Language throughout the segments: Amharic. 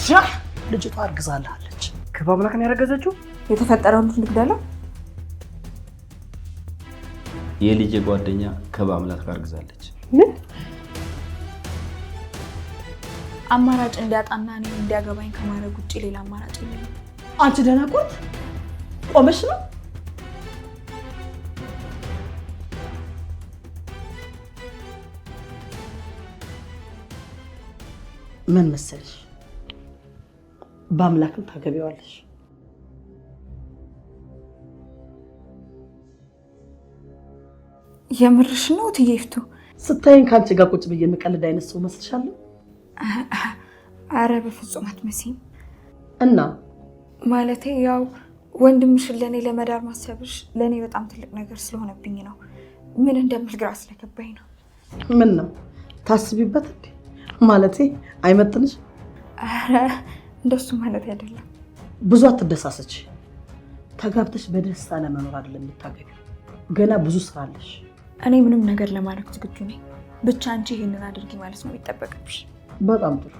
ያ ልጅቷ አርግዛለች። ከባምላክ ነው ያረገዘችው? የተፈጠረውን ልግደላ? የልጅ ጓደኛ ከባምላክ ጋር አርግዛለች። ምን? አማራጭ እንዲያጣና እኔ እንዲያገባኝ ከማድረግ ውጪ ሌላ አማራጭ የለም። አንቺ ደናቆት ቆመሽ ነው? ምን መሰለሽ በአምላክም ታገቢዋለሽ። የምርሽ ነው ትይፍቱ? ስታይን ካንቺ ጋር ቁጭ ብዬ መቀለድ አይነት ሰው መስልሻለሁ? አረ በፍጹም አትመስይም። እና ማለቴ ያው ወንድምሽን ለኔ ለመዳር ማሰብሽ ለኔ በጣም ትልቅ ነገር ስለሆነብኝ ነው። ምን እንደምል ግራ ስለገባኝ ነው። ምን ነው ታስቢበት እንዴ? ማለቴ አይመጥንሽ? አረ እንደሱ ማለት አይደለም። ብዙ አትደሳሰች። ተጋብተሽ በደስታ ለመኖር አይደለም የምታገቢው። ገና ብዙ ስራ አለሽ። እኔ ምንም ነገር ለማድረግ ዝግጁ ነኝ። ብቻ አንቺ ይሄንን አድርጊ ማለት ነው የሚጠበቅብሽ። በጣም ጥሩ።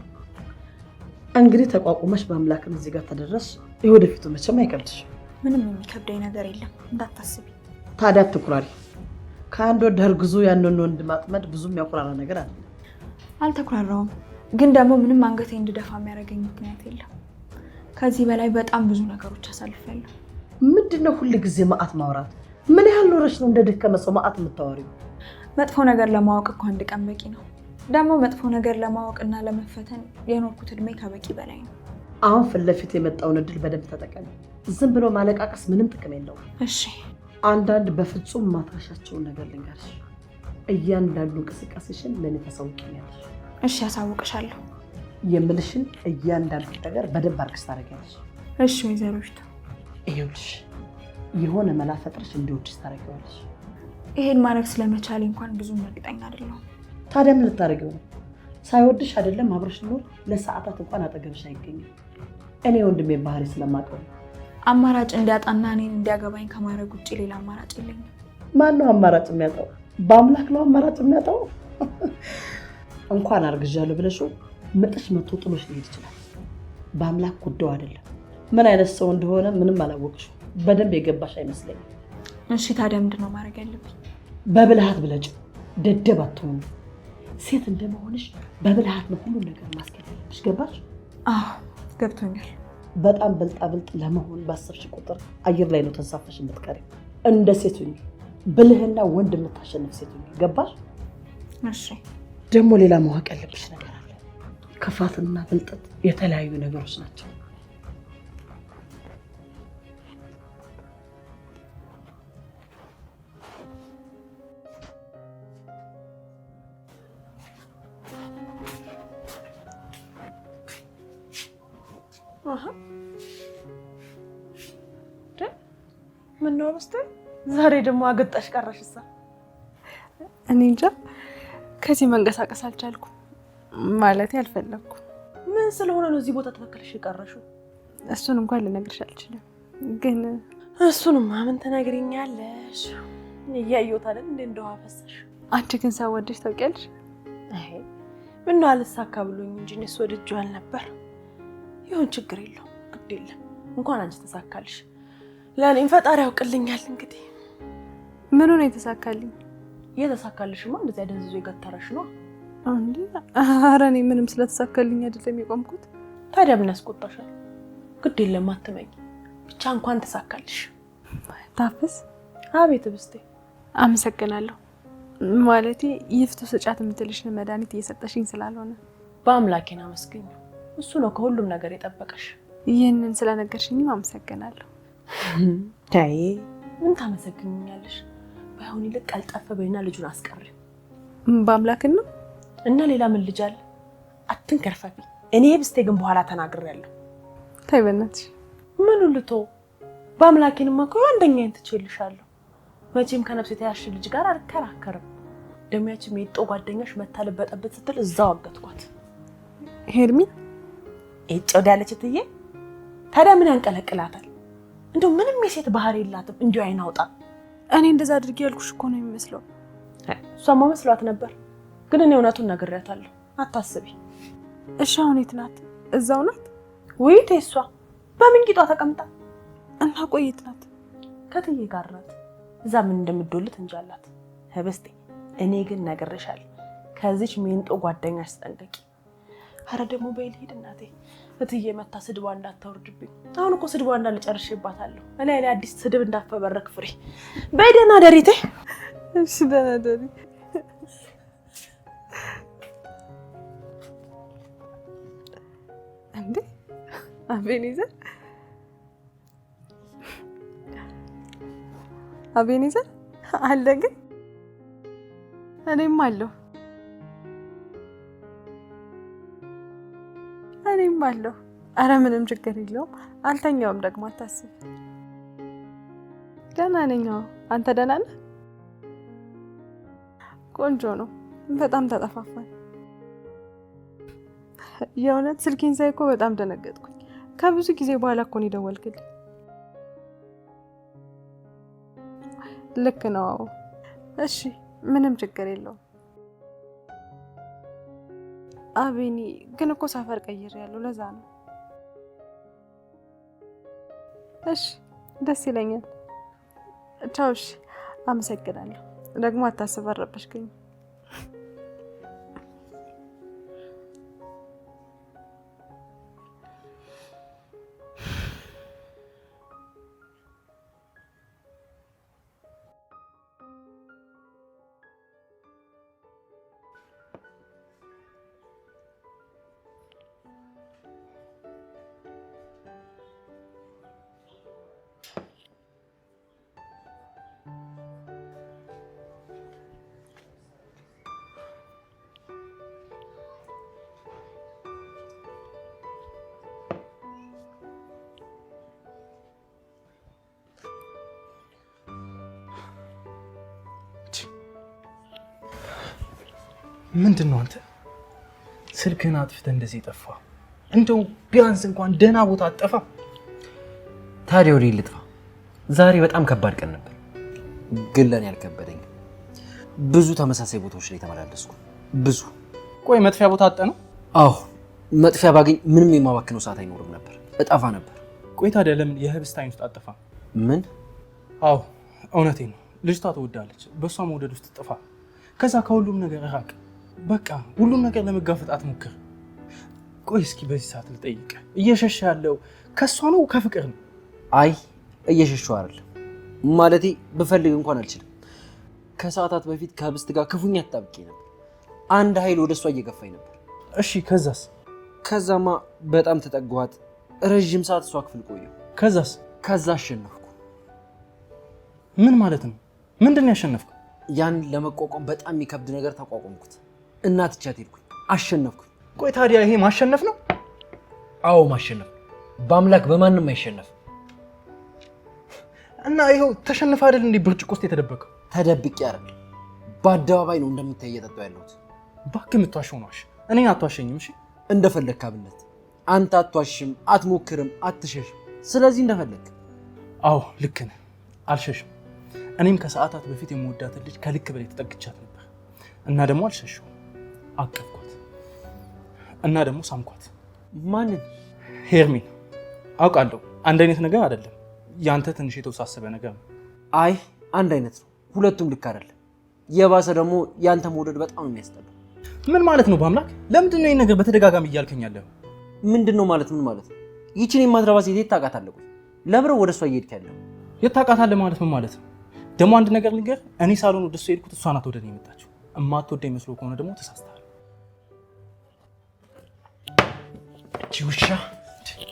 እንግዲህ ተቋቁመሽ በአምላክም እዚህ ጋር ተደረስ። የወደፊቱ መቼም አይከብድሽ። ምንም የሚከብደኝ ነገር የለም እንዳታስቢ። ታዲያ አትኩራሪ። ከአንድ ወድ እርግዞ ያንን ወንድ ማጥመድ ብዙም ያኩራራ ነገር አለ። አልተኩራራውም፣ ግን ደግሞ ምንም አንገቴ እንድደፋ የሚያደርገኝ ምክንያት የለም። ከዚህ በላይ በጣም ብዙ ነገሮች አሳልፌያለሁ። ምንድነው ሁሉ ጊዜ ማአት ማውራት? ምን ያህል ኖረሽ ነው እንደደከመ ሰው ማአት የምታወሪው? መጥፎ ነገር ለማወቅ እኮ አንድ ቀን በቂ ነው። ደግሞ መጥፎ ነገር ለማወቅ እና ለመፈተን የኖርኩት እድሜ ከበቂ በላይ ነው። አሁን ፊት ለፊት የመጣውን እድል በደንብ ተጠቀሚ። ዝም ብሎ ማለቃቀስ ምንም ጥቅም የለውም። እሺ፣ አንዳንድ በፍጹም ማትረሻቸውን ነገር ልንገርሽ። እያንዳንዱ እንቅስቃሴሽን ለኔ ታሳውቂኛለሽ። እሺ፣ ያሳውቅሻለሁ። የምልሽን እያንዳንዱ ነገር በደንብ አድርገሽ ታደርጊያለሽ። እሺ ወይዘሮ ፊቱ፣ ይኸውልሽ የሆነ መላ ፈጥረሽ እንዲወድሽ ታደርጊዋለሽ። ይሄን ማድረግ ስለመቻሌ እንኳን ብዙም እርግጠኛ አይደለሁም። ታዲያ ምን ልታደርጊው ነው? ሳይወድሽ አይደለም አብረሽ ኖር ለሰዓታት እንኳን አጠገብሽ አይገኝም። እኔ ወንድሜ ባህሪ ስለማውቀው አማራጭ እንዲያጣና እኔን እንዲያገባኝ ከማድረግ ውጭ ሌላ አማራጭ የለኝም። ማነው አማራጭ የሚያጣው? በአምላክ ነው አማራጭ የሚያጣው። እንኳን አርግዣለሁ ብለሽው ምጥሽ መቶ ጥሎሽ ሊሄድ ይችላል። በአምላክ ጉዳዩ አይደለም። ምን አይነት ሰው እንደሆነ ምንም አላወቅሽው። በደንብ የገባሽ አይመስለኝም። እሺ ታዲያ ምንድነው ማድረግ ያለብኝ? በብልሃት ብለጭ። ደደብ አትሆኚ። ሴት እንደመሆንሽ በብልሃት ነው ሁሉ ነገር ማስኬድ ያለብሽ። ገባሽ? አዎ ገብቶኛል። በጣም ብልጣ ብልጥ ለመሆን ባሰብሽ ቁጥር አየር ላይ ነው ተንሳፈሽ የምትቀሪ። እንደ ሴት ሁኚ። ብልህና ወንድ የምታሸንፍ ሴት ሁኚ። ገባሽ? እሺ። ደግሞ ሌላ ማወቅ ያለብሽ ነገር አለ። ክፋትና ብልጠት የተለያዩ ነገሮች ናቸው። ምን ነው ዛሬ ደግሞ አገጣሽ ቀረሽሳ? እኔ እንጃ ከዚህ መንቀሳቀስ አልቻልኩም። ማለት አልፈለኩም። ምን ስለሆነ ነው እዚህ ቦታ ተተከልሽ የቀረሽው? እሱን እንኳን ልነግርሽ አልችልም። ግን እሱንማ ምን ትነግሪኛለሽ? እያየሁት አይደል እንዴ እንደው አፈሰሽ። አንቺ ግን ሰው ወደሽ ታውቂያለሽ? አይ ምን ነው አልሳካ ብሎኝ እንጂ እኔስ ወድጄው አልነበር። ይሁን ችግር የለውም ግድ የለም። እንኳን አንቺ ተሳካልሽ። ለኔም ፈጣሪ ያውቅልኛል። እንግዲህ ምን ነው የተሳካልኝ? የተሳካልሽማ እንደዚህ አደንዝዞ የገተረሽ ነው እንዴ? ኧረ እኔ ምንም ስለተሳካልኝ አይደለም የቆምኩት። ታዲያ ምን ያስቆጣሻል? ግድ የለም አትመኝ። ብቻ እንኳን ተሳካልሽ። ታፍስ። አቤት ብስቴ። አመሰግናለሁ። ማለቴ ይፍቱ ስጫት የምትልሽን መድኃኒት እየሰጠሽኝ ስላልሆነ በአምላኬን አመስግኝ። እሱ ነው ከሁሉም ነገር የጠበቀሽ። ይህንን ስለነገርሽኝም አመሰግናለሁ። ታዬ ምን ታመሰግኛለሽ? ባይሆን ይልቅ ቀልጠፍ በይና ልጁን አስቀሪ። በአምላክን ነው እና ሌላ ምን ልጅ አለ? አትንከርፈፊ። እኔ ብስቴ ግን በኋላ ተናግሬያለሁ። ተይ በእናትሽ። ምን ልቶ በአምላኬንማ እኮ አንደኛዬን ትችልሻለሁ። መቼም ከነፍስ የተያሽ ልጅ ጋር አልከራከርም። ደሚያችም የጦ ጓደኛሽ መታለበጠበት ስትል እዛው አገትኳት። ሄርሚ እጭው ዳለች ትዬ። ታዲያ ምን ያንቀለቅላታል? እንደው ምንም የሴት ባህሪ የላትም። እንዲው አይናውጣ። እኔ እንደዛ አድርጌ ያልኩሽ እኮ ነው የሚመስለው። እሷማ መስሏት ነበር፣ ግን እኔ እውነቱን ነግሬያታለሁ። አታስቢ። እሺ አሁን የት ናት? እዛው ናት ወይ ተሷ በምን ቂጧ ተቀምጣ እና ቆይት ናት ከትዬ ጋር ናት። እዛ ምን እንደምትዶልት እንጃላት። ህብስቴ እኔ ግን ነግሬሻለሁ ከዚች ሜንጦ ጓደኛ አስጠንቀቂ። አረ ደግሞ በይል ሂድ እናቴ እትዬ መታ ስድቧ እንዳታወርድብኝ። አሁን እኮ ስድቧ እንዳልጨርሽባታለሁ። እኔ ላይ አዲስ ስድብ እንዳፈበረክ ፍሬ። በይ ደህና ደሪቴ። እሺ ደህና ደሪ። እንዴ አቤኔዘር አለ ግን እኔም አለሁ አረ ምንም ችግር የለውም አልተኛውም ደግሞ አታስብ ደህና ነኝ አንተ ደህና ነህ ቆንጆ ነው በጣም ተጠፋፋን የእውነት ስልኬን ሳይ እኮ በጣም ደነገጥኩኝ ከብዙ ጊዜ በኋላ እኮ ነው የደወልክልኝ ልክ ነው እሺ ምንም ችግር የለውም አቤኒ ግን እኮ ሰፈር ቀይሬያለሁ ለዛ ነው እሺ ደስ ይለኛል ቻው እሺ አመሰግናለሁ ደግሞ አታስብ አረበሽከኝ ምንድነው አንተ ስልክህን አጥፍተህ እንደዚህ ጠፋ እንደው ቢያንስ እንኳን ደህና ቦታ አጠፋ ታዲያ ወዴት ልጥፋ ዛሬ በጣም ከባድ ቀን ነበር ግን ለኔ ያልከበደኝ ብዙ ተመሳሳይ ቦታዎች ላይ ተመላለስኩ ብዙ ቆይ መጥፊያ ቦታ አጣ ነው አዎ መጥፊያ ባገኝ ምንም የማባክነው ሰዓት አይኖርም ነበር እጣፋ ነበር ቆይ ታዲያ ለምን የህብስት አይን ውስጥ አጠፋ ምን አዎ እውነቴን ነው ልጅቷ ትወዳለች በሷ መውደድ ውስጥ ጥፋ ከዛ ከሁሉም ነገር ራቅ በቃ ሁሉም ነገር ለመጋፈጥ አትሞክር ቆይ እስኪ በዚህ ሰዓት ልጠይቅ እየሸሽ ያለው ከሷ ነው ከፍቅር ነው አይ እየሸሽው አይደል ማለቴ ብፈልግ እንኳን አልችልም ከሰዓታት በፊት ከህብስት ጋር ክፉኛ ተጣብቄ ነበር አንድ ኃይል ወደሷ እየገፋኝ ነበር እሺ ከዛማ በጣም ተጠጋኋት ረጅም ሰዓት እሷ ክፍል ቆየሁ ከዛ አሸነፍኩ ምን ማለት ነው ምንድነው ያሸነፍኩ ያን ለመቋቋም በጣም የሚከብድ ነገር ተቋቋምኩት እና ትቻት ሄድኩኝ አሸነፍኩ ቆይ ታዲያ ይሄ ማሸነፍ ነው አዎ ማሸነፍ በአምላክ በማንም አይሸነፍ እና ይሄው ተሸነፈ አይደል እንዴ ብርጭቆ ውስጥ የተደበቀው ተደብቄ አይደል በአደባባይ ነው እንደምታይ እየጠጣሁ ያለሁት እባክህ የምትዋሸው ነው እኔን አትዋሸኝም እሺ እንደፈለክ ካብነት አንተ አትዋሽም አትሞክርም አትሸሽም ስለዚህ እንደፈለክ አዎ ልክ ነህ አልሸሽም እኔም ከሰዓታት በፊት የምወዳትን ልጅ ከልክ በላይ ተጠግቻት ነበር እና ደግሞ አልሸሽም አቀፍኳት እና ደግሞ ሳምኳት ማንን ሄርሚን አውቃለሁ አንድ አይነት ነገር አይደለም ያንተ ትንሽ የተወሳሰበ ነገር ነው አይ አንድ አይነት ነው ሁለቱም ልክ አይደለም የባሰ ደግሞ ያንተ መውደድ በጣም ነው የሚያስጠላው ምን ማለት ነው በአምላክ ለምንድን ነው ይሄን ነገር በተደጋጋሚ እያልከኝ ያለው ምንድነው ማለት ምን ማለት ነው ይቺን የማትረባ ሴት የት ታውቃታለህ ለብረው ወደሷ እየሄድክ ያለው የት ታውቃታለህ ማለት ምን ማለት ነው ደግሞ አንድ ነገር ልንገር እኔ ሳሎን ወደሷ ሄድኩት እሷ ናት ወደ እኔ የመጣችው እማትወደኝ መስሎ ከሆነ ደግሞ ተሳስተሃል ጂውሻ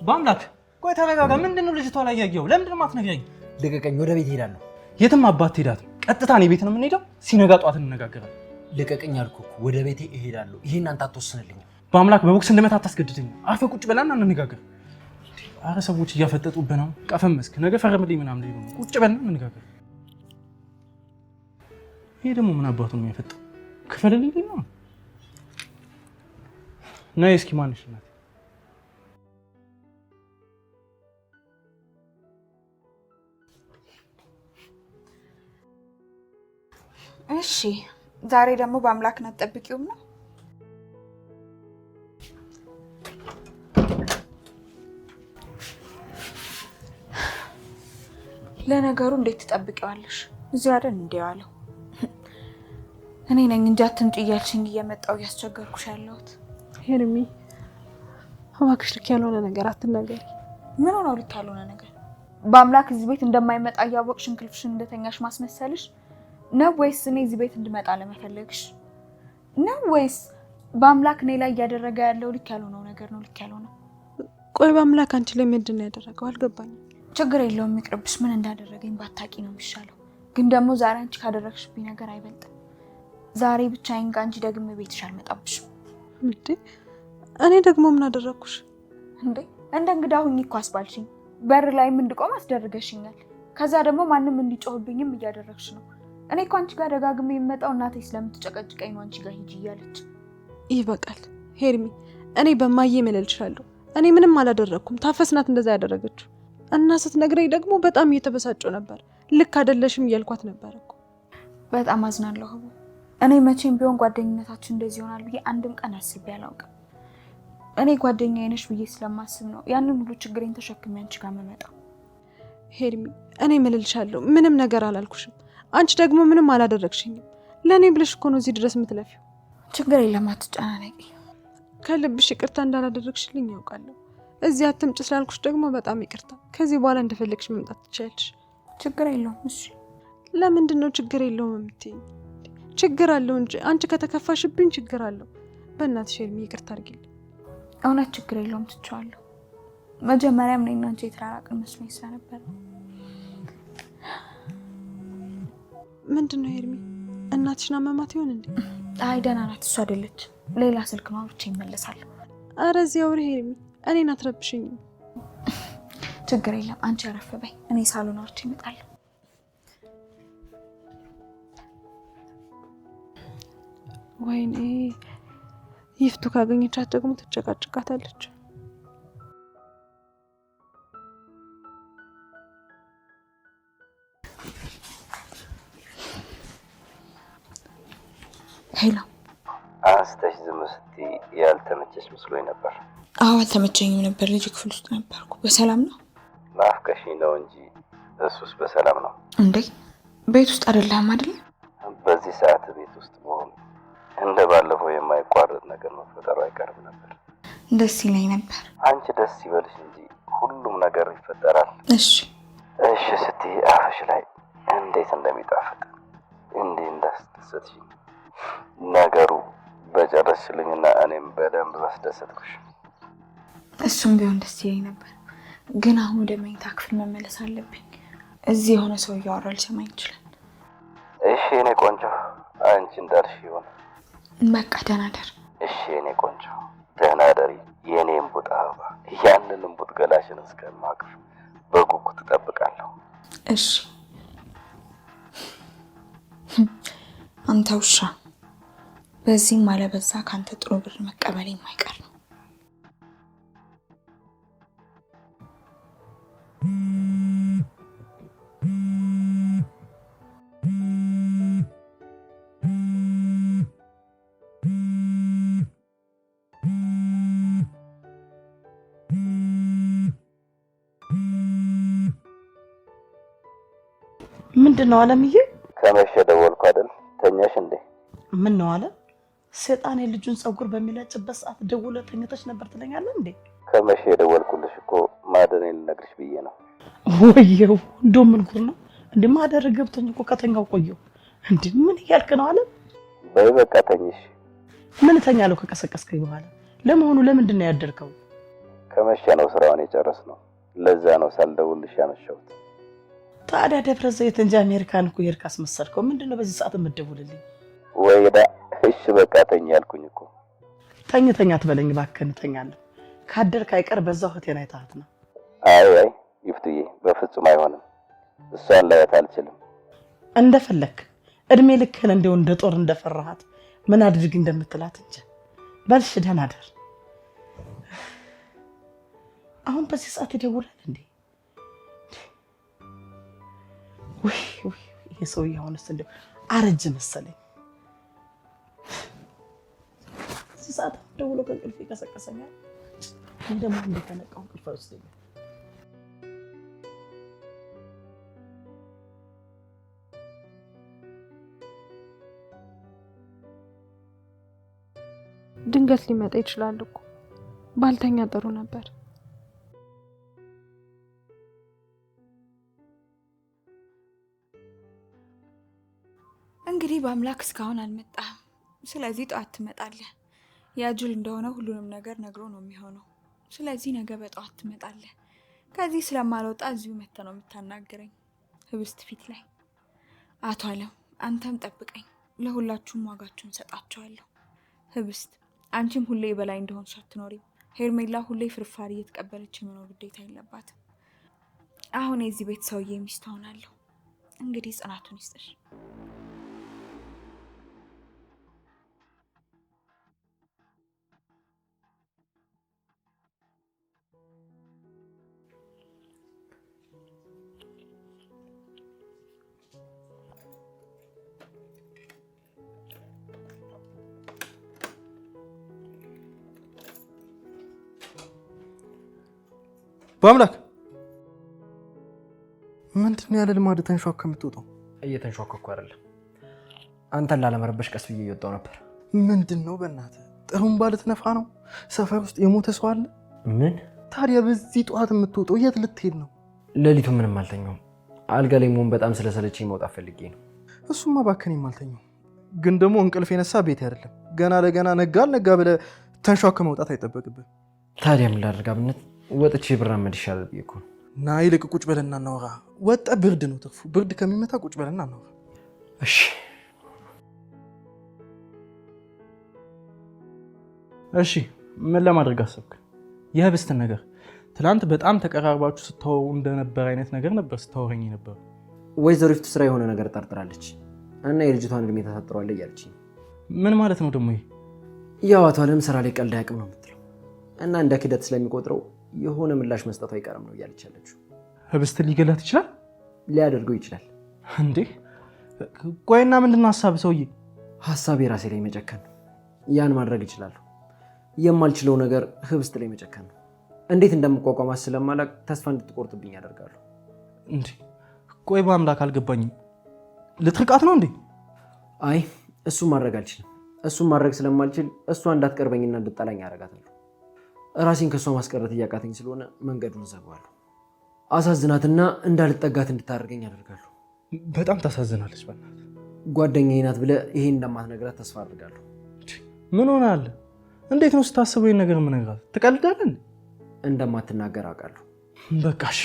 በአምላክ ቆይ ተረጋጋ ምንድነው ልጅቷ ላይ ያየው ለምንድነው ማትነግረኝ ልቀቀኝ ወደ ቤት ሄዳለሁ የትም አባት ሄዳት ቀጥታ እኔ ቤት ነው የምንሄደው ሲነጋ ጧት እንነጋገራለን ልቀቀኝ አልኩህ ወደ ቤቴ እሄዳለሁ ይሄን አንተ አትወስንልኝ በአምላክ በቦክስ እንደመታ አታስገድደኝ አርፈህ ቁጭ በላና እንነጋገር አረ ሰዎች እያፈጠጡብህ ነው ቀፈመስክ ነገ ፈረምልኝ ምናምን ላይ ነው ቁጭ በልና እንነጋገር ይሄ ደግሞ ምን አባቱ ነው የሚያፈጠው ክፈልልኝ ነው ነይ እስኪ ማንሽ ናት እሺ ዛሬ ደግሞ በአምላክ ናት ጠብቂውም ነው ለነገሩ እንዴት ትጠብቂዋለሽ? እዚህ አይደል እንዲያለው እኔ ነኝ እንጂ አትምጪ እያልሽኝ እየመጣሁ እያስቸገርኩሽ ያለሁት። ሄርሚ እባክሽ ልክ ያልሆነ ነገር አትናገሪ። ምን ሆነው ልክ ያልሆነ ነገር? በአምላክ እዚህ ቤት እንደማይመጣ እያወቅሽ እንቅልፍሽን እንደተኛሽ ማስመሰልሽ ነው ወይስ እኔ እዚህ ቤት እንድመጣ ለመፈለግሽ ነው ወይስ በአምላክ እኔ ላይ እያደረገ ያለው ልክ ያልሆነው ነገር ነው? ልክ ያልሆነው ቆይ በአምላክ አንቺ ላይ ምንድን ነው ያደረገው? አልገባኝም። ችግር የለውም ይቅርብሽ። ምን እንዳደረገኝ ባታቂ ነው የሚሻለው። ግን ደግሞ ዛሬ አንቺ ካደረግሽብኝ ነገር አይበልጥም። ዛሬ ብቻዬን ከአንቺ ደግሜ ቤትሽ አልመጣብሽም። እንዴ እኔ ደግሞ ምን አደረኩሽ እንዴ? እንደ እንግዳ ሁኚ እኮ አስባልሽኝ። በር ላይም እንድቆም አስደርገሽኛል። ከዛ ደግሞ ማንም እንዲጮህብኝም እያደረግሽ ነው። እኔ እኮ አንቺ ጋር ደጋግሜ የምመጣው እናቴ ስለምትጨቀጭቀኝ ነው አንቺ ጋር ሂጂ እያለች። ይበቃል ሄርሚ፣ እኔ በማዬ እምልልሻለሁ። እኔ ምንም አላደረኩም። ታፈስናት እንደዛ ያደረገችው እና ስትነግረኝ ደግሞ በጣም እየተበሳጨው ነበር። ልክ አይደለሽም እያልኳት ነበር እኮ። በጣም አዝናለሁ ህቡ። እኔ መቼም ቢሆን ጓደኝነታችን እንደዚህ ይሆናል ብዬ አንድም ቀን አስቤ አላውቅም። እኔ ጓደኛዬ ነሽ ብዬ ስለማስብ ነው ያንን ሁሉ ችግሬን ተሸክሜ አንቺ ጋር የምመጣው። ሄርሚ እኔ እምልልሻለሁ ምንም ነገር አላልኩሽም። አንቺ ደግሞ ምንም አላደረግሽኝም። ለእኔ ብለሽ እኮ ነው እዚህ ድረስ የምትለፊው። ችግር የለም አትጨናነቂ። ከልብሽ ይቅርታ እንዳላደረግሽልኝ ያውቃለሁ። እዚህ አትምጭ ስላልኩሽ ደግሞ በጣም ይቅርታ። ከዚህ በኋላ እንደፈለግሽ መምጣት ትችያለሽ። ችግር የለውም። እሺ ለምንድን ነው ችግር የለውም የምትይኝ? ችግር አለው እንጂ አንቺ ከተከፋሽብኝ ችግር አለው። በእናትሽ ሄርሚ ይቅርታ አድርጊልኝ። እውነት ችግር የለውም ትቼዋለሁ። መጀመሪያም እኔና አንቺ የተራራቅን መስሎኝ ስለነበር። ምንድን ነው ሄርሚ? እናትሽን አመማት ይሆን እንዴ? አይ ደህና ናት። እሱ አይደለች። ሌላ ስልክ ነው ብቻ ይመለሳል። ኧረ እዚህ አውሪ ሄርሚ፣ እኔን አትረብሽኝም። ችግር የለም አንቺ አረፍ በይ። እኔ ሳሎን አውርቼ እመጣለሁ። ወይኔ ይፍቱ ካገኘቻት ደግሞ ትጨቃጭቃታለች። ሄሎ። አንስተሽ ዝም ስትይ ያልተመቸሽ መስሎኝ ነበር። አዎ አልተመቸኝም ነበር። ልጅ ክፍል ውስጥ ነበርኩ። በሰላም ነው? ናፍቀሽኝ ነው እንጂ እሱስ በሰላም ነው። እንዴ ቤት ውስጥ አይደለም አይደል? በዚህ ሰዓት ቤት ውስጥ መሆኑ እንደ ባለፈው የማይቋረጥ ነገር መፈጠሩ አይቀርም ነበር። ደስ ይለኝ ነበር። አንቺ ደስ ይበልሽ እንጂ ሁሉም ነገር ይፈጠራል። እሺ እሺ ስትይ አፍሽ ላይ እንዴት እንደሚጣፍጥ እንዴት እንዳስደሰትሽኝ ነገሩ በጨረስሽልኝና እኔም በደንብ ባስደሰትኩሽ። እሱም ቢሆን ደስ ይለኝ ነበር፣ ግን አሁን ወደ መኝታ ክፍል መመለስ አለብኝ። እዚህ የሆነ ሰው እያወራ ሊሰማኝ ይችላል። እሺ የኔ ቆንጆ፣ አንቺ እንዳልሽ ይሆን። በቃ ደህና ደር። እሺ የኔ ቆንጆ ደህና ደሪ የኔ እምቡጥ አበባ። ያንን እምቡጥ ገላሽን እስከማቅፍ በጉጉት እጠብቃለሁ። እሺ አንተ ውሻ፣ በዚህም አለበዛ ካንተ ጥሩ ብር መቀበል የማይቀር ነው። ምንድን ነው አለምዬ? ከመሸ ደወልኩ አይደል? ተኛሽ እንዴ? ምን ነው አለ? ሰይጣን የልጁን ፀጉር በሚላጭበት ሰዓት ደውለህ ተኝተሽ ነበር ትለኛለህ እንዴ? ከመሸ የደወልኩልሽ እኮ ማደሬን ልነግርሽ ብዬ ነው። ወየው እንደው ምን ጉር ነው እንዴ? ማደር ገብቶኝ እኮ ከተኛው ቆየው እንዴ። ምን እያልክ ነው አለ? በይ በቃ ተኝሽ። ምን ተኛለሁ ከቀሰቀስከኝ በኋላ? ለመሆኑ ለምንድን ነው ያደርከው? ከመሸ ነው ስራውን የጨረስነው። ለዛ ነው ሳልደውልሽ ያመሸሁት። ታዲያ ደብረ ዘይት እንጂ አሜሪካን እኮ የሄድክ አስመሰልከው። ምንድነው በዚህ ሰዓት የምትደውልልኝ? ወይዳ እሺ በቃ ተኝ ያልኩኝ እኮ። ተኛ አትበለኝ እባክህን። ተኛለሁ ካደርክ አይቀር በዛው ህቴን አይተሃት ነው። አይ ይፍቱዬ፣ በፍጹም አይሆንም። እሷን ላያት አልችልም። እንደፈለክ እድሜ ልክህን እንደው እንደ ጦር እንደፈራሃት ምን አድርግ እንደምትላት እንጂ። በልሽ ደህና ደር። አሁን በዚህ ሰዓት ይደውላል እንዴ? ወይ ይሄ ሰውዬ አሁንስ እንደው አረጀ መሰለኝ። እዚህ ሰዓት ደውሎ ከእንቅልፍ ይቀሰቀሰኛል። እኔ ደግሞ እንደተነቃው እንቅልፍ ወስደኛል። ድንገት ሊመጣ ይችላል እኮ። ባልተኛ ጥሩ ነበር። እንግዲህ በአምላክ እስካሁን አልመጣም። ስለዚህ ጠዋት ትመጣለህ። ያጁል እንደሆነ ሁሉንም ነገር ነግሮ ነው የሚሆነው። ስለዚህ ነገ በጠዋት ትመጣለህ። ከዚህ ስለማልወጣ እዚሁ መጥተህ ነው የምታናግረኝ፣ ህብስት ፊት ላይ። አቶ አለም አንተም ጠብቀኝ፣ ለሁላችሁም ዋጋችሁን ሰጣችኋለሁ። ህብስት አንቺም ሁሌ በላይ እንደሆንሽ አትኖሪም። ሄርሜላ ሁሌ ፍርፋሪ እየተቀበለች የመኖር ግዴታ የለባትም። አሁን የዚህ ቤት ሰውዬ ሚስት ሆናለሁ። እንግዲህ ጽናቱን ይስጥሽ። በአምላክ ምንድነው ያለ ልማድ ተንሿክ ከምትወጣው? እየተንሿከኩ አይደለም፣ አንተን ላለመረበሽ ቀስ ብዬ እየወጣሁ ነበር። ምንድነው በእናትህ ጥሩምባ ልትነፋ ነው? ሰፈር ውስጥ የሞተ ሰው አለ? ምን ታዲያ በዚህ ጠዋት የምትወጣው የት ልትሄድ ነው? ሌሊቱ ምንም አልተኛውም። አልጋ ላይ መሆን በጣም ስለሰለችኝ መውጣት ፈልጌ ነው። እሱማ እባክህን የማልተኛው ግን ደግሞ እንቅልፍ የነሳ ቤት አይደለም። ገና ለገና ነጋ አልነጋ ብለህ ተንሿክ መውጣት አይጠበቅብህ። ታዲያ ምን ላድርግ አብነት? ወጥቼ ብራመድ ይሻላል ብዬ እኮ ነው። ና ይልቅ ቁጭ በለና እናውራ። ወጣ ብርድ ነው ትርፉ። ብርድ ከሚመታ ቁጭ በለና እናውራ። እሺ እሺ። ምን ለማድረግ አሰብክ? የህብስትን ነገር ትላንት በጣም ተቀራርባችሁ ስታወሩ እንደነበር አይነት ነገር ነበር ስታወረኝ ነበር። ወይዘሮ ይፍቱ ስራ የሆነ ነገር ጠርጥራለች እና የልጅቷን እድሜ ተሳጥሯል እያለችኝ። ምን ማለት ነው ደግሞ ይሄ? ያው አቶ አለም ስራ ላይ ቀልድ አያውቅም ነው የምትለው እና እንደ ክደት ስለሚቆጥረው የሆነ ምላሽ መስጠቱ አይቀርም ነው እያለች ያለችው። ህብስትን ሊገላት ይችላል? ሊያደርገው ይችላል። እንዴ ቆይና ምንድነው ሀሳብ? ሰውዬ ሀሳብ የራሴ ላይ መጨከን ነው። ያን ማድረግ ይችላሉ። የማልችለው ነገር ህብስት ላይ መጨከን ነው። እንዴት እንደምቋቋማት ስለማላቅ ተስፋ እንድትቆርጥብኝ ያደርጋሉ። እንዴ ቆይ በአምላክ አልገባኝም። ልትርቃት ነው እንዴ? አይ እሱን ማድረግ አልችልም። እሱን ማድረግ ስለማልችል እሷ እንዳትቀርበኝና እንድጠላኝ ያደርጋታለሁ። ራሴን ከእሷ ማስቀረት እያቃተኝ ስለሆነ መንገዱን እዘጋዋለሁ። አሳዝናትና እንዳልጠጋት እንድታደርገኝ ያደርጋለሁ። በጣም ታሳዝናለች። በእናትህ ጓደኛዬ ናት ብለህ ይሄን እንደማትነግራት ተስፋ አድርጋለሁ። ምን ሆነ አለ? እንዴት ነው ስታስበው ይሄን ነገር የምነግራት? ትቀልዳለህ? እንደማትናገር አውቃለሁ። በቃ እሺ፣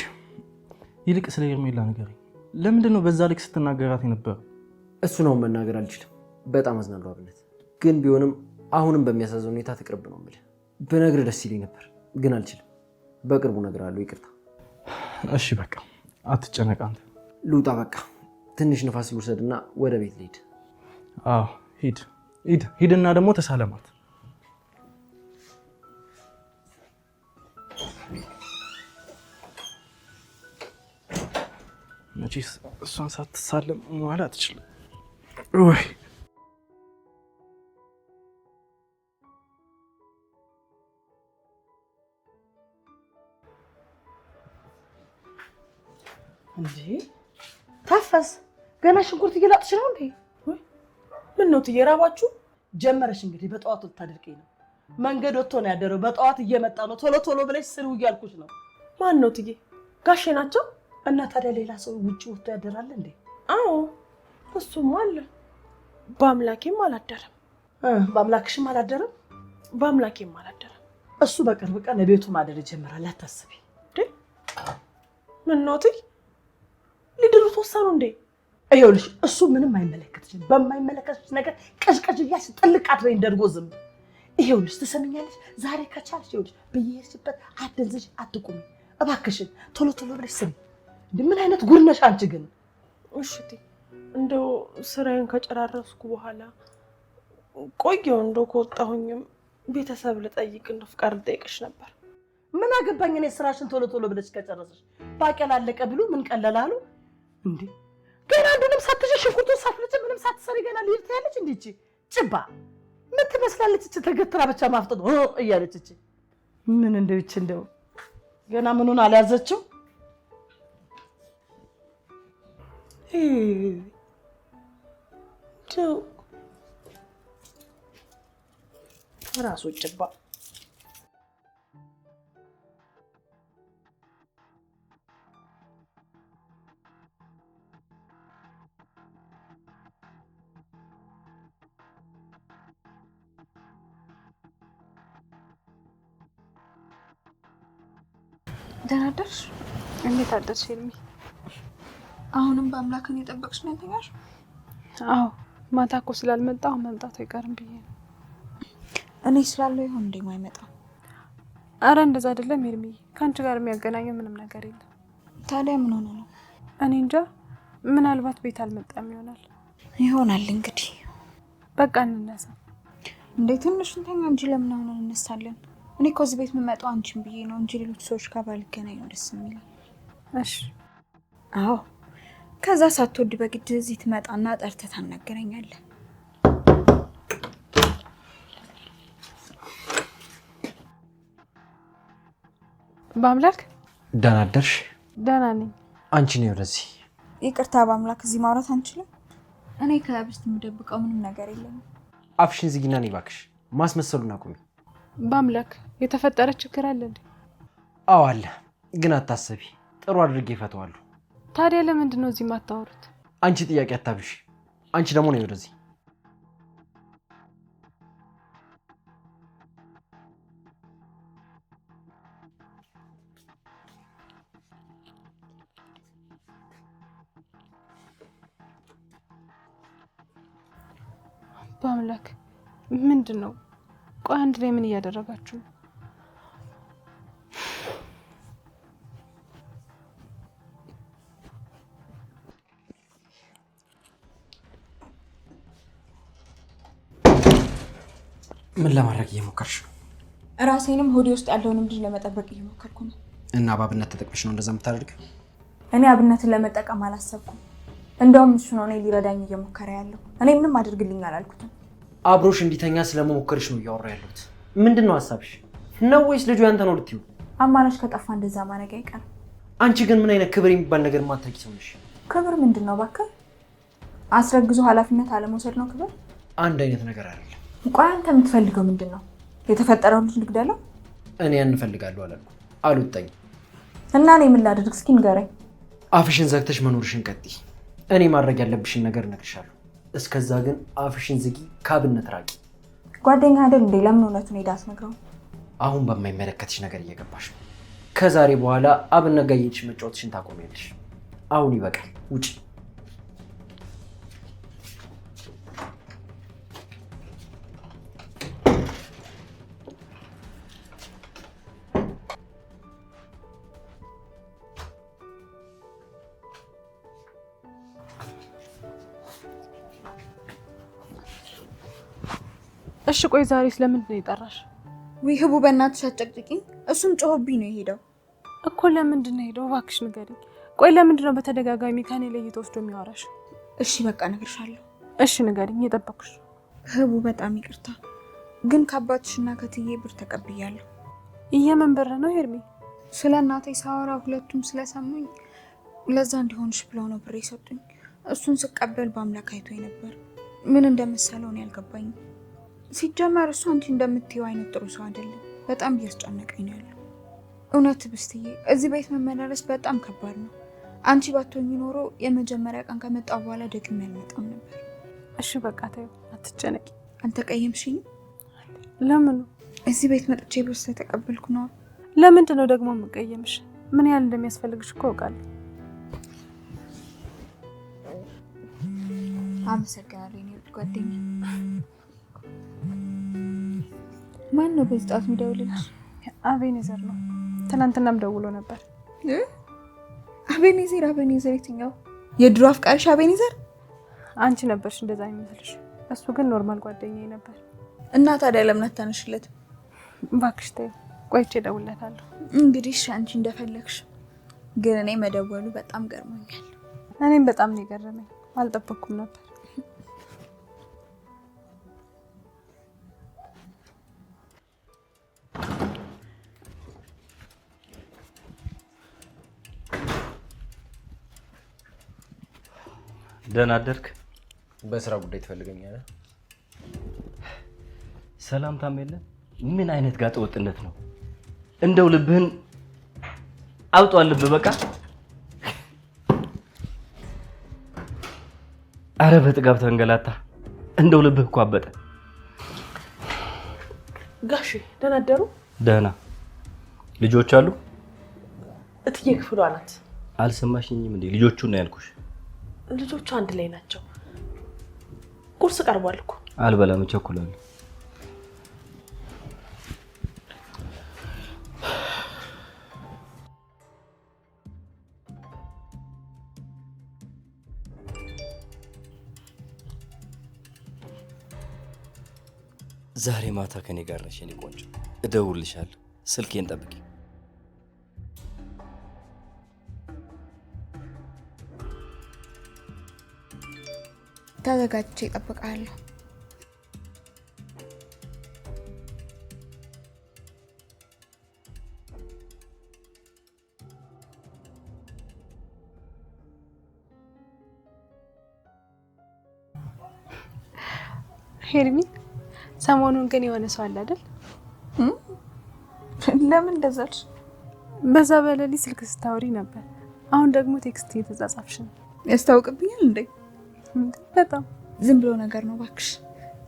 ይልቅ ስለ ሄርሜላ ንገረኝ። ለምንድን ነው በዛ ልክ ስትናገራት የነበረው? እሱ ነው መናገር አልችልም። በጣም አዝናለሁ አብነት። ግን ቢሆንም አሁንም በሚያሳዝን ሁኔታ ትቅርብ ነው የምልህ። ብነግርህ ደስ ይለኝ ነበር ግን አልችልም። በቅርቡ እነግርሃለሁ። ይቅርታ። እሺ በቃ አትጨነቅ አንተ። ልውጣ በቃ። ትንሽ ንፋስ ልውሰድና ወደ ቤት ልሂድ። አዎ ሂድና ደግሞ ተሳለማት። መቼስ እሷን ሳትሳለም ማለት አትችልም ወይ? እንዴ ታፈስ ገና ሽንኩርት እየላጥሽ ነው እንዴ? ምን ነው ትየራባችሁ? ጀመረሽ እንግዲህ በጠዋት ልታደርቀኝ ነው። መንገድ ወጥቶ ነው ያደረው። በጠዋት እየመጣ ነው። ቶሎ ቶሎ ብለሽ ስሪው እያልኩሽ ነው። ማን ነው ትዬ? ጋሼ ናቸው። እና ታዲያ ሌላ ሰው ውጭ ወጥቶ ያደራል እንዴ? አዎ እሱም አለ። በአምላኬም አላደረም። በአምላክሽም አላደረም? በአምላኬም አላደረም። እሱ በቅርብ ቀን ለቤቱ ማደር ይጀምራል። አታስቢ። ምን ነው ትይ? ሊድሩ ተወሰኑ እንዴ? ይኸውልሽ እሱ ምንም አይመለከትሽም። በማይመለከትሽ ነገር ቀዥቀዥ እያልሽ ጥልቅ አትበይ እንደርጎ ዝም። ይኸውልሽ ትሰሚኛለሽ? ዛሬ ከቻልሽ ይኸውልሽ በየሄድሽበት አትደንዝሽ፣ አትቁሚ እባክሽን። ቶሎ ቶሎ ብለሽ ስሪ። ምን አይነት ጉድ ነሽ አንቺ ግን? እሺ እንደው ስራዬን ከጨራረስኩ በኋላ ቆየሁ። እንደው ከወጣሁኝም ቤተሰብ ልጠይቅ እንደው ፍቃድ ልጠይቅሽ ነበር። ምን አገባኝ እኔ ስራሽን ቶሎ ቶሎ ብለሽ ከጨረስሽ። ባቄላ አለቀ ብሎ ምን ቀለላሉ እንዴ? ገና አንዱንም ሳትሽ ሽንኩርቱን ሳትልጭ ምንም ሳትሰሪ ገና ልሂድ ትያለች እንዴ? እቺ ጭባ ምን ትመስላለች? እቺ ተገትራ ብቻ ማፍጠጥ እያለች እቺ ምን እንደው እቺ እንደው ገና ምኑን አልያዘችው? ራሱ ጭባ ደህና አደርሽ? እንዴት አደርሽ ሄርሚ? አሁንም በአምላክን የጠበቅሽ ነው ያልተኛሽ? አዎ ማታ እኮ ስላልመጣሁ መምጣቱ አይቀርም ብዬ ነው። እኔ ስላለው ይሆን እንዴ የማይመጣው? አረ እንደዛ አይደለም ሄርሚ፣ ከአንቺ ጋር የሚያገናኘው ምንም ነገር የለም። ታዲያ ምን ሆነ ነው? እኔ እንጃ፣ ምናልባት ቤት አልመጣም ይሆናል። ይሆናል እንግዲህ። በቃ እንነሳ እንዴ? ትንሽ እንተኛ እንጂ ለምን አሁን እንነሳለን? እኔ እኮ እዚህ ቤት የምመጣው አንቺን ብዬ ነው እንጂ ሌሎች ሰዎች ጋር ባልገናኝ ነው ደስ የሚለኝ። እሺ። አዎ። ከዛ ሳትወድ በግድ እዚህ ትመጣና ጠርተህ ታናገረኛለህ። በአምላክ ደህና አደርሽ? ደህና ነኝ። አንቺ ነው ወደዚህ? ይቅርታ በአምላክ እዚህ ማውራት አንችልም። እኔ ከብስት የምደብቀው ምንም ነገር የለም። አፍሽን ዝጊና ነይ እባክሽ። ማስመሰሉን አቁሚ። በአምላክ የተፈጠረ ችግር አለ እንዴ? አዎ አለ፣ ግን አታሰቢ፣ ጥሩ አድርጌ እፈታዋለሁ። ታዲያ ለምንድን ነው እዚህ የማታወሩት? አንቺ ጥያቄ አታብሽ። አንቺ ደግሞ ነይ ወደዚህ። በአምላክ ምንድን ነው? ቆይ አንድ ላይ ምን እያደረጋችሁ ነው? ምን ለማድረግ እየሞከርሽ ነው? ራሴንም ሆዴ ውስጥ ያለውንም ልጅ ለመጠበቅ እየሞከርኩ ነው። እና በአብነት ተጠቅመሽ ነው እንደዛ የምታደርግ? እኔ አብነትን ለመጠቀም አላሰብኩም። እንደውም እሱ ነው እኔ ሊረዳኝ እየሞከረ ያለው። እኔ ምንም አድርግልኝ አላልኩትም። አብሮሽ እንዲተኛ ስለመሞከርሽ ነው እያወራ ያለሁት። ምንድን ነው ሀሳብሽ? ነው ወይስ ልጁ ያንተ ነው ልትዩ? አማራጭ ከጠፋ እንደዛ ማድረግ አይቀርም። አንቺ ግን ምን አይነት ክብር የሚባል ነገር ማታውቂ ሰው ነሽ። ክብር ምንድን ነው እባክህ? አስረግዞ ኃላፊነት አለመውሰድ ነው ክብር? አንድ አይነት ነገር አይደለም። ቆይ አንተ የምትፈልገው ምንድን ነው? የተፈጠረው ልጅ ልግደለው? እኔ ያን እፈልጋለሁ አላልኩም፣ አልወጣኝም። እና እኔ ምን ላድርግ? እስኪ ንገረኝ። አፍሽን ዘግተሽ መኖርሽን ቀጥይ። እኔ ማድረግ ያለብሽን ነገር እነግርሻለሁ። እስከዛ ግን አፍሽን ዝጊ፣ ከአብነት ራቂ። ጓደኛ አይደል እንዴ? ለምን እውነቱን ሄዳ አትነግረውም? አሁን በማይመለከትሽ ነገር እየገባሽ ነው። ከዛሬ በኋላ አብነት ጋር እየሄድሽ መጫወትሽን ታቆሚያለሽ። አሁን ይበቃል፣ ውጪ። እሺ ቆይ ዛሬ ስለምንድን ነው የጠራሽ? ወይ ህቡ በእናትሽ አጨቅጭቂኝ። እሱም ጮህብኝ ነው የሄደው እኮ። ለምንድን ነው የሄደው? እባክሽ ንገሪኝ። ቆይ ለምንድን ነው በተደጋጋሚ ከኔ ለይቶ ወስዶ የሚያወራሽ? እሺ በቃ እነግርሻለሁ። እሺ ንገሪኝ፣ እየጠበኩሽ። ህቡ በጣም ይቅርታ፣ ግን ከአባትሽና ከትዬ ብር ተቀብያለሁ። የምን ብር ነው ሄርሚ? ስለ እናቴ ሳወራ ሁለቱም ስለሰሙኝ ለዛ እንዲሆንሽ ብለው ነው ብር የሰጡኝ። እሱን ስቀበል በአምላክ አይቶኝ ነበር። ምን እንደመሰለው ነው ያልገባኝም። ሲጀመር እሱ አንቺ እንደምትይው አይነት ጥሩ ሰው አይደለም። በጣም እያስጨነቀኝ ነው ያለው። እውነት ብስትዬ እዚህ ቤት መመላለስ በጣም ከባድ ነው። አንቺ ባትሆኚ ኖሮ የመጀመሪያ ቀን ከመጣሁ በኋላ ደግሜ አልመጣም ነበር። እሺ በቃ ተይው፣ አትጨነቂ። አልተቀየምሽኝም? ለምኑ? እዚህ ቤት መጥቼ ብር ስለተቀበልኩ ነው። ለምንድን ነው ደግሞ የምቀየምሽ? ምን ያህል እንደሚያስፈልግሽ እኮ አውቃለሁ። አመሰግናለሁ የኔ ውድ ጓደኛ። ማን ነው በዚህ ሰዓት የሚደውልልሽ? አቤኔዘር ነው። ትናንትናም ደውሎ ነበር። አቤኔዘር? አቤኔዘር የትኛው? የድሮ አፍቃሪሽ አቤኔዘር? አንቺ ነበርሽ እንደዛ የሚመስልሽ። እሱ ግን ኖርማል ጓደኛዬ ነበር። እና ታዲያ ለምን አታነሽለትም? እባክሽ ተይው፣ ቆይቼ እደውልለታለሁ። እንግዲህ አንቺ እንደፈለግሽ። ግን እኔ መደወሉ በጣም ገርሞኛል። እኔም በጣም ነው የገረመኝ፣ አልጠበቅኩም ነበር። ደህና አደርክ? በስራ ጉዳይ ትፈልገኛለህ? ሰላምታም የለም። ምን አይነት ጋጠ ወጥነት ነው? እንደው ልብህን አውጧል። ልብ በቃ አረ በጥጋብ ተንገላታ። እንደው ልብህ እኮ አበጠ። ጋሽ ደህና አደሩ? ደህና። ልጆች አሉ? እትዬ ክፍሏ ናት። አልሰማሽኝም እንዴ? ልጆቹን ነው ያልኩሽ። ልጆቹ አንድ ላይ ናቸው። ቁርስ ቀርቧል እኮ። አልበላም፣ እቸኩላለሁ። ዛሬ ማታ ከኔ ጋር ነሽ የኔ ቆንጆ። እደውልልሻለሁ። ስልኬን ጠብቂ። ተዘጋጅቼ እጠብቃለሁ። ሄርሚ ሰሞኑን ግን የሆነ ሰው አለ አይደል? ለምን እንደዛች? በዛ በሌሊት ስልክ ስታወሪ ነበር። አሁን ደግሞ ቴክስት እየተጻጻፍሽ ነው። ያስታውቅብኛል እንዴ? በጣም ዝም ብሎ ነገር ነው እባክሽ።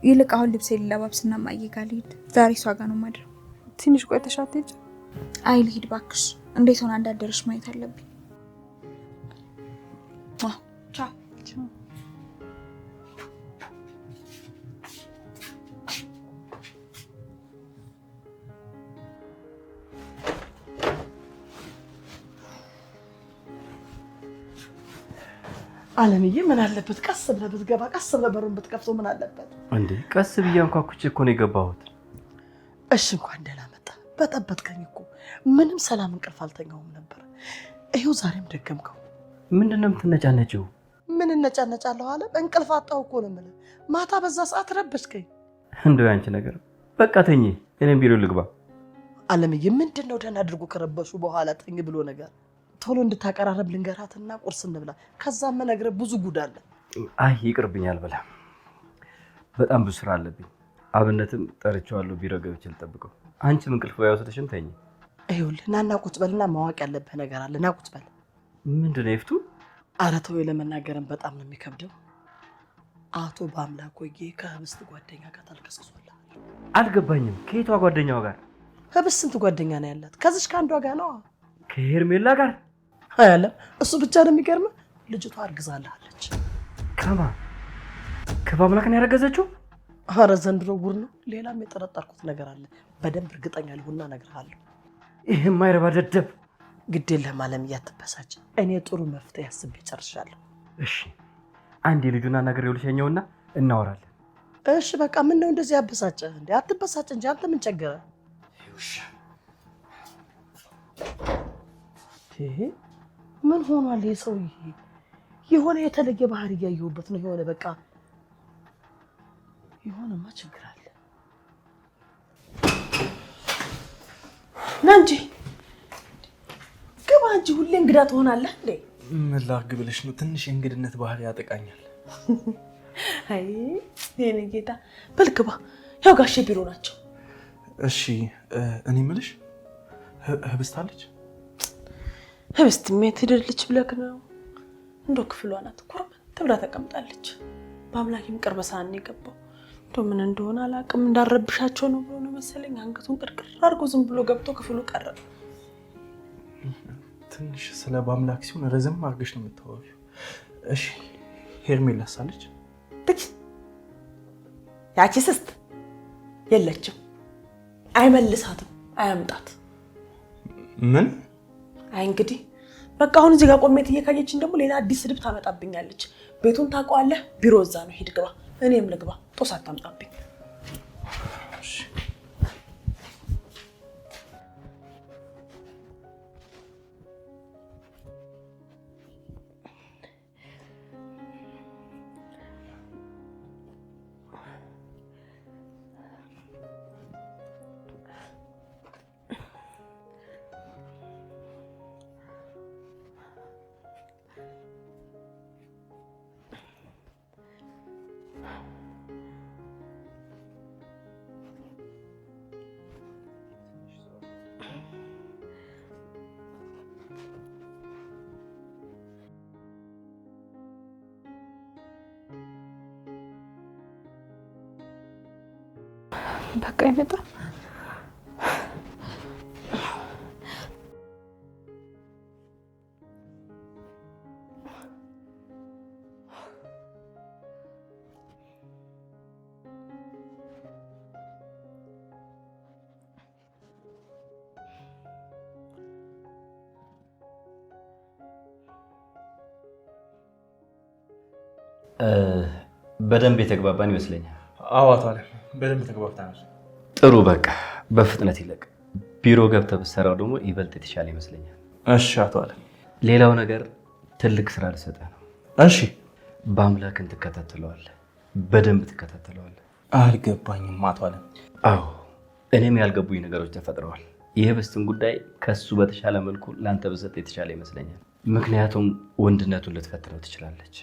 ይልቅ አሁን ልብሴ ልለባብስና ማዬ ጋር ልሂድ። ዛሬ እሷ ጋር ነው የማድረው። ትንሽ ቆይተሽ አትሄጂ? አይ ልሂድ እባክሽ። እንዴት ሆና እንዳደረሽ ማየት አለብኝ። ቻው። አለምዬ ምን አለበት ቀስ ብለህ ብትገባ፣ ቀስ ብለህ በሩን ብትከፍተው ምን አለበት እንዴ? ቀስ ብዬ አንኳኩቼ እኮ ነው የገባሁት። እሺ እንኳን ደህና መጣ። በጠበጥከኝ እኮ ምንም ሰላም እንቅልፍ አልተኛውም ነበር። ይኸው ዛሬም ደገምከው። ምንድነው የምትነጫነጪው? ምን እነጫነጫለሁ? አለ እንቅልፍ አጣሁ እኮ ነው የምልህ። ማታ በዛ ሰዓት ረበሽከኝ። እንደው ያንቺ ነገር በቃ ተኝ፣ እኔም ቢሮ ልግባ። አለምዬ ምንድነው ደህና አድርጎ ከረበሹ በኋላ ተኝ ብሎ ነገር? ቶሎ እንድታቀራረብ ልንገራትና ቁርስ እንብላ። ከዛም እነግርህ ብዙ ጉድ አለ። አይ ይቅርብኛል ብላ በጣም ብዙ ስራ አለብኝ። አብነትም ጠርቼዋለሁ ቢሮ ገብቼ ልጠብቀው። አንቺም እንቅልፍ ባይወስድሽም ተኝ። ይኸውልህ ናና ቁጭ በልና ማወቅ ያለብህ ነገር አለ። ና ቁጭ በል። ምንድነው ይፍቱ? ኧረ ተው፣ ለመናገርም በጣም ነው የሚከብደው። አቶ በአምላክ ወዬ ከህብስት ጓደኛ ጋር ተልከስክሷል። አልገባኝም። ከየቷ ጓደኛው ጋር? ህብስት ስንት ጓደኛ ነው ያላት? ከዚች ከአንዷ ጋር ነው። ከሄርሜላ ጋር አያለም። እሱ ብቻ ነው የሚገርምህ፣ ልጅቷ አርግዛለች። ከማን? ከበአምላክ ነው ያረገዘችው? ኧረ ዘንድሮ ጉር ነው። ሌላም የጠረጠርኩት ነገር አለ። በደንብ እርግጠኛ ልሁንና እነግርሃለሁ። ይሄም ማይረባ ደደብ። ግድ የለህም አለም፣ እያትበሳጭ። እኔ ጥሩ መፍትሄ አስቤ ጨርሻለሁ። እሺ አንድ የልጁና ነገር ይኸውልሽኛውና እናወራለን። እሺ በቃ ምን ነው እንደዚህ ያበሳጨህ እንዴ? አትበሳጭ እንጂ አንተ ምን ቸገረ? ይሄ ምን ሆኗል? ይሄ ሰውዬ የሆነ የተለየ ባህሪ እያየሁበት ነው። የሆነ በቃ የሆነማ ችግር አለ። ና እንጂ ግባ እንጂ። ሁሌ እንግዳ ትሆናለህ እንዴ? ምን ላድርግ ብለሽ ነው? ትንሽ የእንግድነት ባህሪ ያጠቃኛል። አይ የኔ ጌታ በል ግባ። ያው ጋሼ ቢሮ ናቸው። እሺ እኔ የምልሽ ህብስት አለች? ህብስት የት ሄደልች ብለክ ነው? እንደው ክፍሏ ናት እኮ ተብላ ተቀምጣለች። በአምላኬም ቅርብ ሰዓት ነው የገባው። እንደው ምን እንደሆነ አላውቅም። እንዳረብሻቸው ነው ብሎ ነው መሰለኝ አንገቱን ቅርቅር አድርጎ ዝም ብሎ ገብቶ ክፍሉ ቀረ። ትንሽ ስለ በአምላክ ሲሆን ረዘም አድርገሽ ነው የምታወሪው። እሺ ሄርሜላስ አለች? ያቺ ስስት የለችም። አይመልሳትም፣ አያምጣት። ምን? አይ እንግዲህ በቃ አሁን እዚህ ጋር ቆሜት እየካየችን ደግሞ ሌላ አዲስ ስድብ ታመጣብኛለች። ቤቱን ታውቀዋለህ፣ ቢሮ እዛ ነው። ሂድ ግባ፣ እኔም ልግባ። ጦስ አታምጣብኝ። በቃ ይመጣ። በደንብ የተግባባን ይመስለኛል። አዎ አቶ አለም በደንብ ተግባብተናል። ጥሩ በቃ በፍጥነት ይለቅ። ቢሮ ገብተህ ብትሰራው ደግሞ ይበልጥ የተሻለ ይመስለኛል። እሺ አቶ አለም። ሌላው ነገር ትልቅ ስራ ልሰጥህ ነው። እሺ። በአምላክን ትከታተለዋለህ፣ በደንብ ትከታተለዋለህ። አልገባኝም አቶ አለም። አዎ እኔም ያልገቡኝ ነገሮች ተፈጥረዋል። የህብስትን ጉዳይ ከሱ በተሻለ መልኩ ለአንተ ብሰጥ የተሻለ ይመስለኛል። ምክንያቱም ወንድነቱን ልትፈትነው ትችላለች።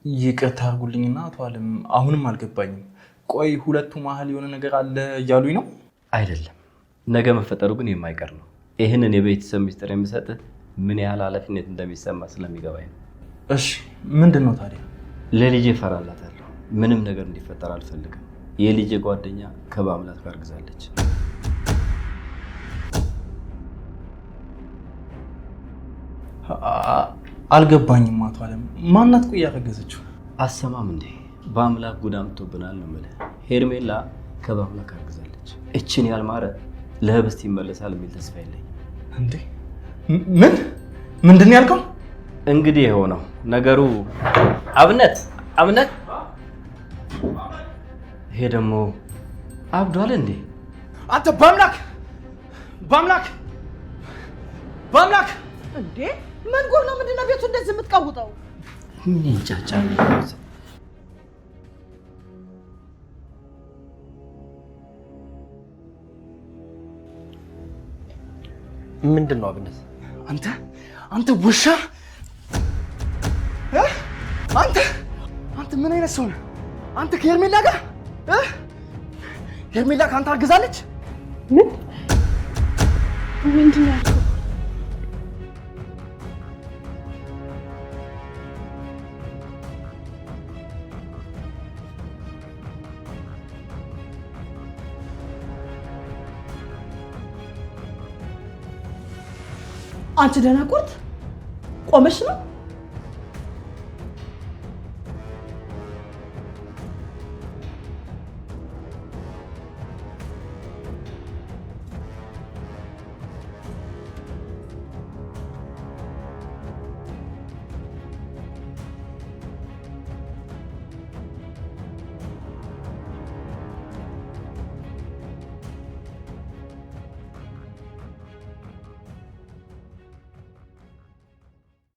ይቅርታ አድርጉልኝና አቶ አለም አሁንም አልገባኝም። ቆይ ሁለቱ መሀል የሆነ ነገር አለ እያሉኝ ነው? አይደለም፣ ነገ መፈጠሩ ግን የማይቀር ነው። ይህንን የቤተሰብ ሚስጥር የምሰጥህ ምን ያህል ኃላፊነት እንደሚሰማ ስለሚገባኝ ነው። እሺ ምንድን ነው ታዲያ? ለልጄ እፈራላታለሁ። ምንም ነገር እንዲፈጠር አልፈልግም። የልጄ ጓደኛ ከባምላክ ጋር አርግዛለች። አልገባኝም አቶ አለም። ማናት ቆይ ያረገዘችው? አሰማም እንዴ? በአምላክ ጉዳ ምቶብናል ነው የምልህ። ሄርሜላ ከባምላክ አርግዛለች። እችን ያልማረ ለህብስት ይመለሳል የሚል ተስፋ የለኝም። እንዴ ምንድን ያልከው? እንግዲህ የሆነው ነገሩ አብነት ይሄ ደግሞ አብዷል እንዴ? አንተ በአምላክ እንዴ ምን ጎር ነው? ምንድነው ቤቱ እንደዚህ የምትቀውጠው? ምን ይንጫጫ? ምንድን ነው አብነት? አንተ ውሻ! አንተ ምን አይነት ሰው ነህ? አንተ ከሄርሜላ ጋር ሄርሜላ ከአንተ አርግዛለች? ምንድን ነው ያልከው? አንቺ ደህና ቁርጥ ቆመሽ ነው?